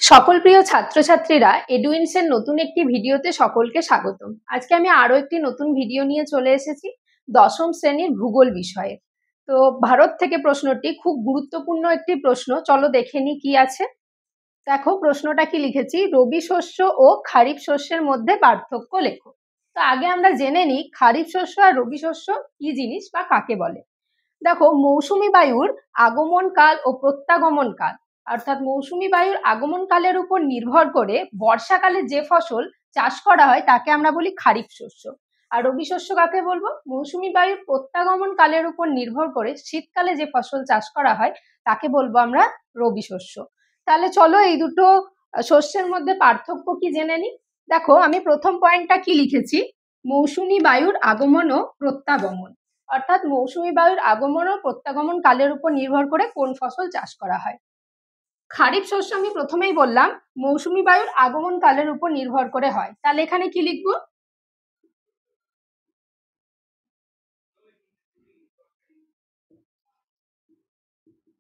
সকল প্রিয় ছাত্রছাত্রীরা এডুইনস এর নতুন একটি ভিডিওতে সকলকে স্বাগতম। আজকে আমি আরো একটি নতুন ভিডিও নিয়ে চলে এসেছি দশম শ্রেণীর ভূগোল বিষয়ে। তো ভারত থেকে প্রশ্নটি খুব গুরুত্বপূর্ণ একটি প্রশ্ন, চলো দেখে নি কি আছে। দেখো প্রশ্নটা কি লিখেছি, রবি শস্য ও খারিফ শস্যের মধ্যে পার্থক্য লেখো। তো আগে আমরা জেনে নিই খারিফ শস্য আর রবি শস্য কি জিনিস বা কাকে বলে। দেখো মৌসুমী বায়ুর আগমন কাল ও প্রত্যাগমন কাল, অর্থাৎ মৌসুমী বায়ুর আগমন কালের উপর নির্ভর করে বর্ষাকালে যে ফসল চাষ করা হয় তাকে আমরা বলি খারিফ শস্য। আর রবি শস্য কাকে বলবো, মৌসুমী বায়ুর প্রত্যাগমন কালের উপর নির্ভর করে শীতকালে যে ফসল চাষ করা হয় তাকে বলবো আমরা রবি শস্য। তাহলে চলো এই দুটো শস্যের মধ্যে পার্থক্য কি জেনে নিই। দেখো আমি প্রথম পয়েন্টটা কি লিখেছি, মৌসুমী বায়ুর আগমন ও প্রত্যাগমন, অর্থাৎ মৌসুমী বায়ুর আগমন ও প্রত্যাগমন কালের উপর নির্ভর করে কোন ফসল চাষ করা হয়। খারিফ শস্য আমি প্রথমেই বললাম মৌসুমী বায়ুর আগমন কালের উপর নির্ভর করে হয়, তাহলে এখানে কি লিখবো,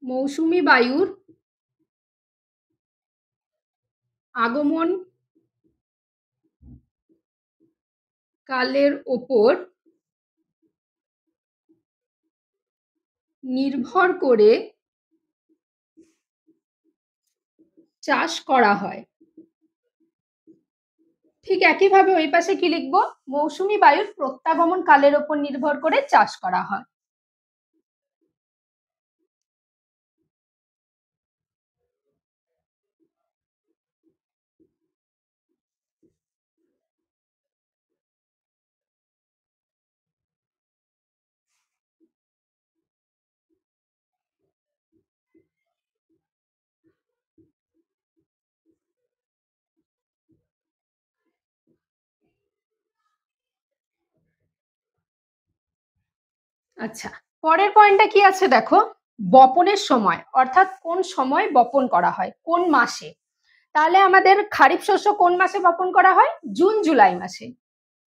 মৌসুমী বায়ুর আগমন কালের উপর নির্ভর করে চাষ করা হয়। ঠিক একইভাবে ওই পাশে কি লিখবো, মৌসুমী বায়ুর প্রত্যাগমন কালের উপর নির্ভর করে চাষ করা হয়। আচ্ছা, পরের পয়েন্টটা কি আছে দেখো, বপনের সময়, অর্থাৎ কোন সময় বপন করা হয়, কোন মাসে। তাহলে আমাদের খারিফ শস্য কোন মাসে বপন করা হয়, জুন জুলাই মাসে।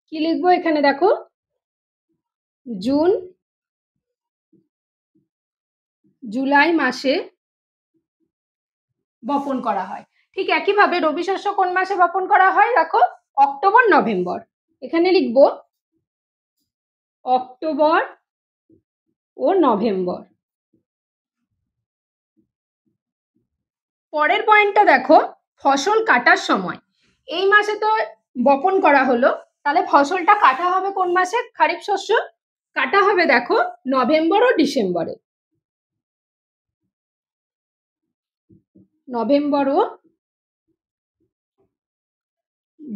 কি লিখবো এখানে দেখো, জুন জুলাই মাসে বপন করা হয়। ঠিক একইভাবে রবি শস্য কোন মাসে বপন করা হয়, দেখো অক্টোবর নভেম্বর। এখানে লিখবো অক্টোবর ও নভেম্বর। পরের পয়েন্টটা দেখো, ফসল কাটার সময়। এই মাসে তো বপন করা হলো, তাহলে ফসলটা কাটা হবে কোন মাসে, খারিফ শস্য কাটা হবে দেখো নভেম্বর ও ডিসেম্বরে। নভেম্বর ও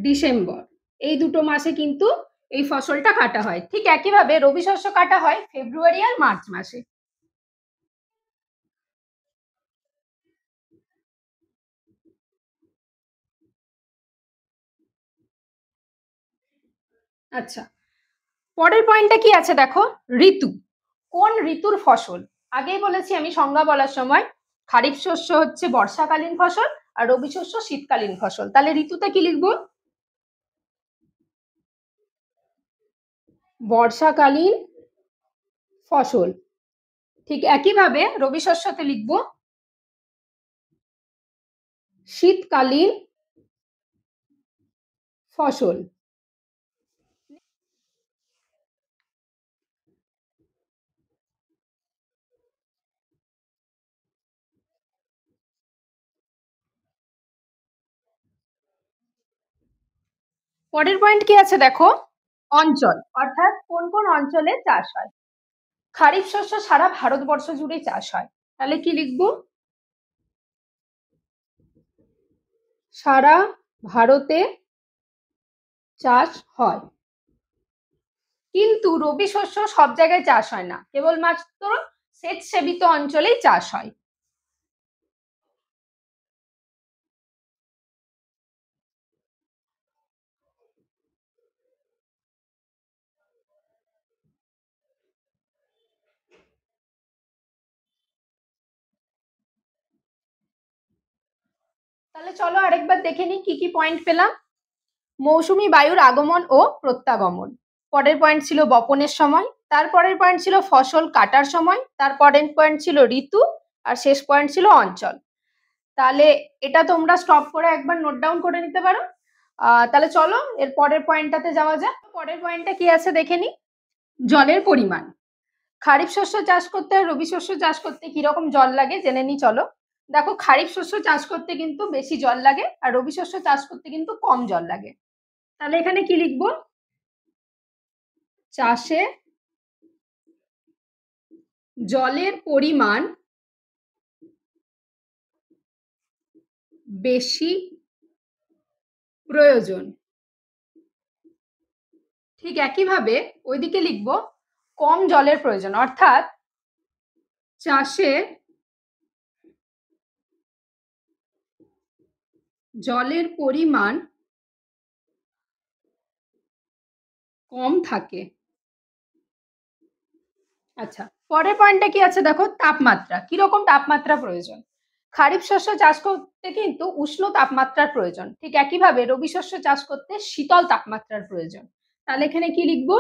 ডিসেম্বর এই দুটো মাসে কিন্তু এই ফসলটা কাটা হয়। ঠিক একইভাবে রবি শস্য কাটা হয় ফেব্রুয়ারি আর মার্চ মাসে। আচ্ছা, পরের পয়েন্টটা কি আছে দেখো, ঋতু, কোন ঋতুর ফসল। আগেই বলেছি আমি সংজ্ঞা বলার সময়, খারিফ শস্য হচ্ছে বর্ষাকালীন ফসল আর রবি শস্য শীতকালীন ফসল। তাহলে ঋতুতে কি লিখবো, বর্ষাকালীন ফসল। ঠিক একইভাবে রবি শস্যতে লিখবো শীতকালীন ফসল। পরের পয়েন্ট কি আছে দেখো, অঞ্চল, অর্থাৎ কোন কোন অঞ্চলে চাষ হয়। খারিফ শস্য সারা ভারতবর্ষ জুড়ে চাষ হয়, তাহলে কি লিখবো, সারা ভারতে চাষ হয়। কিন্তু রবি শস্য সব জায়গায় চাষ হয় না, কেবলমাত্র সেচ সেবিত অঞ্চলেই চাষ হয়। তাহলে চলো আরেকবার দেখে নিই কি কি পয়েন্ট পেলাম। মৌসুমী বায়ুর আগমন ও প্রত্যাগমন, পরের পয়েন্ট ছিল বপনের সময়, তারপরের পয়েন্ট ছিল ফসল কাটার সময়, তারপরের পয়েন্ট ছিল ঋতু, আর শেষ পয়েন্ট ছিল অঞ্চল। তাহলে এটা তোমরা স্টপ করে একবার নোট ডাউন করে নিতে পারো। তাহলে চলো এর পরের পয়েন্টটাতে যাওয়া যাক। পরের পয়েন্টটা কি আছে দেখে নি। জলের পরিমাণ। খারিফ শস্য চাষ করতে আর রবি শস্য চাষ করতে কিরকম জল লাগে জেনে নি চলো। দেখো, খারিফ শস্য চাষ করতে কিন্তু বেশি জল লাগে আর রবি শস্য চাষ করতে কিন্তু কম জল লাগে। তাহলে এখানে কি লিখবো? চাষে জলের পরিমাণ বেশি প্রয়োজন। ঠিক একইভাবে ওইদিকে লিখবো কম জলের প্রয়োজন, অর্থাৎ চাষে জলের পরিমাণ কম থাকে। আচ্ছা, পরের পয়েন্টটা কি আছে দেখো, তাপমাত্রা। কিরকম তাপমাত্রা প্রয়োজন? খারিফ শস্য চাষ করতে কিন্তু উষ্ণ তাপমাত্রার প্রয়োজন। ঠিক একইভাবে রবি শস্য চাষ করতে শীতল তাপমাত্রার প্রয়োজন। তাহলে এখানে কি লিখবো?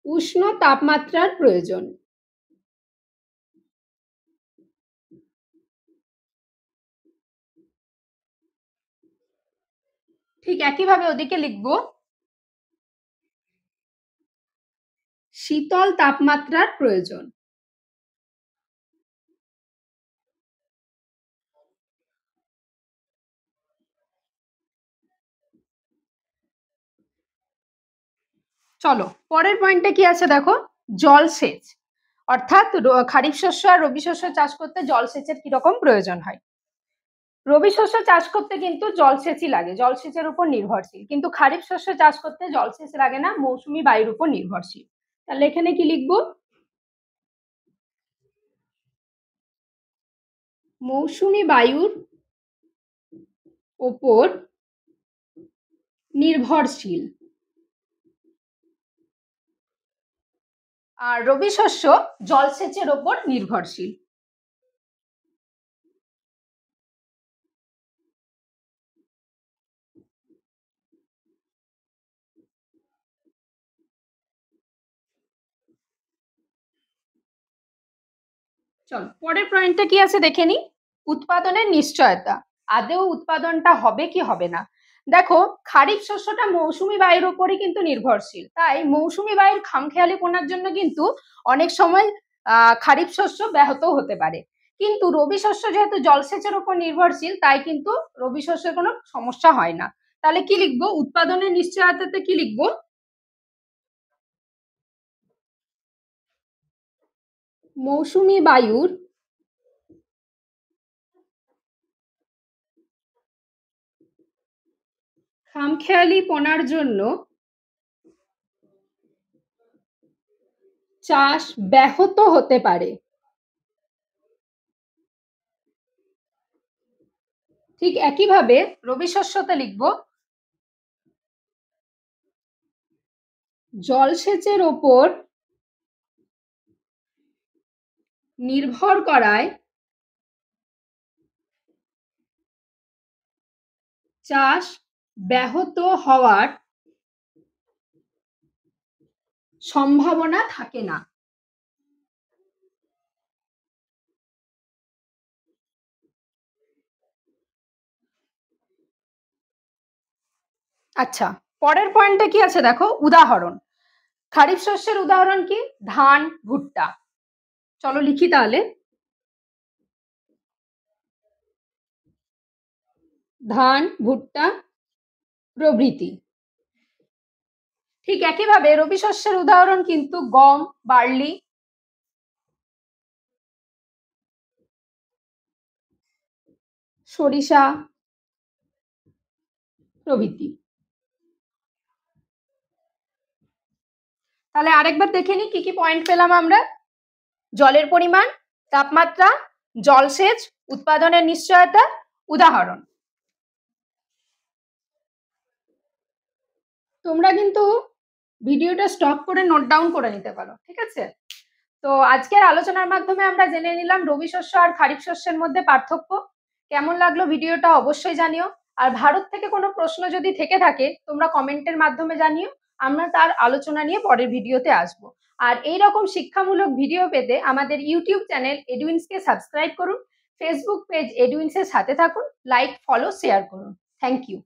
উষ্ণ তাপমাত্রার প্রয়োজন। ঠিক একইভাবে ওদিকে লিখবো শীতল তাপমাত্রার প্রয়োজন। চলো পরের পয়েন্টে কি আছে দেখো, জলসেচ। অর্থাৎ খারিফ শস্য আর রবি শস্য চাষ করতে জলসেচের কিরকম প্রয়োজন হয়। রবি শস্য চাষ করতে কিন্তু জলসেচই লাগে, জলসেচের উপর নির্ভরশীল। কিন্তু খারিফ শস্য চাষ করতে জলসেচ লাগে না, মৌসুমী বায়ুর উপর নির্ভরশীল। তাহলে এখানে কি লিখবো? মৌসুমী বায়ুর ওপর নির্ভরশীল। আর রবি শস্য জলসেচের ওপর নির্ভরশীল। চল পরের পয়েন্টটা কি আছে দেখে নি। উৎপাদনের নিশ্চয়তা। আদৌ উৎপাদনটা হবে কি হবে না। দেখো, খারিফ শস্যটা মৌসুমী বায়ুর উপরই কিন্তু নির্ভরশীল, তাই মৌসুমী বায়ুর খামখেয়ালিপনার জন্য কিন্তু অনেক সময় খারিফ শস্য ব্যাহত হতে পারে। কিন্তু রবি শস্য যেহেতু জলসেচের উপর নির্ভরশীল, তাই কিন্তু রবি শস্যের কোনো সমস্যা হয় না। তাহলে কি লিখবো? উৎপাদনের নিশ্চয়তাতে কি লিখবো? মৌসুমী বায়ুর খামখেয়ালিপনার জন্য চাষ ব্যাহত হতে পারে। ঠিক একইভাবে রবি শস্যতে লিখব জলসেচের ওপর নির্ভর করায় চাষ ব্যাহত হওয়ার সম্ভাবনা থাকে না। আচ্ছা, পরের পয়েন্টে কি আছে দেখো, উদাহরণ। খারিফ শস্যের উদাহরণ কি? ধান, ভুট্টা। চলো লিখি তাহলে। ধান, ভুট্টা প্রভৃতি। ঠিক একইভাবে রবি শস্যের উদাহরণ কিন্তু গম, বার্লি, সরিষা প্রভৃতি। তাহলে আরেকবার দেখে নি কি কি পয়েন্ট পেলাম আমরা। জলের পরিমাণ, তাপমাত্রা, জলসেচ, উৎপাদনের নিশ্চয়তা, উদাহরণ। তোমরা কিন্তু ভিডিওটা স্টপ করে নোট ডাউন করে নিতে পারো, ঠিক আছে? তো আজকের আলোচনার মাধ্যমে আমরা জেনে নিলাম রবি শস্য আর খারিফ শস্যের মধ্যে পার্থক্য। কেমন লাগলো ভিডিওটা অবশ্যই জানিও। আর ভারত থেকে কোনো প্রশ্ন যদি থেকে থাকে তোমরা কমেন্টের মাধ্যমে জানিও, আমরা তার আলোচনা নিয়ে পরের ভিডিওতে আসবো। আর এই রকম শিক্ষামূলক ভিডিও পেতে আমাদের ইউটিউব চ্যানেল এডুইন্সকে সাবস্ক্রাইব করুন। ফেসবুক পেজ এডুইন্সের সাথে থাকুন, লাইক, ফলো, শেয়ার করুন। Thank you.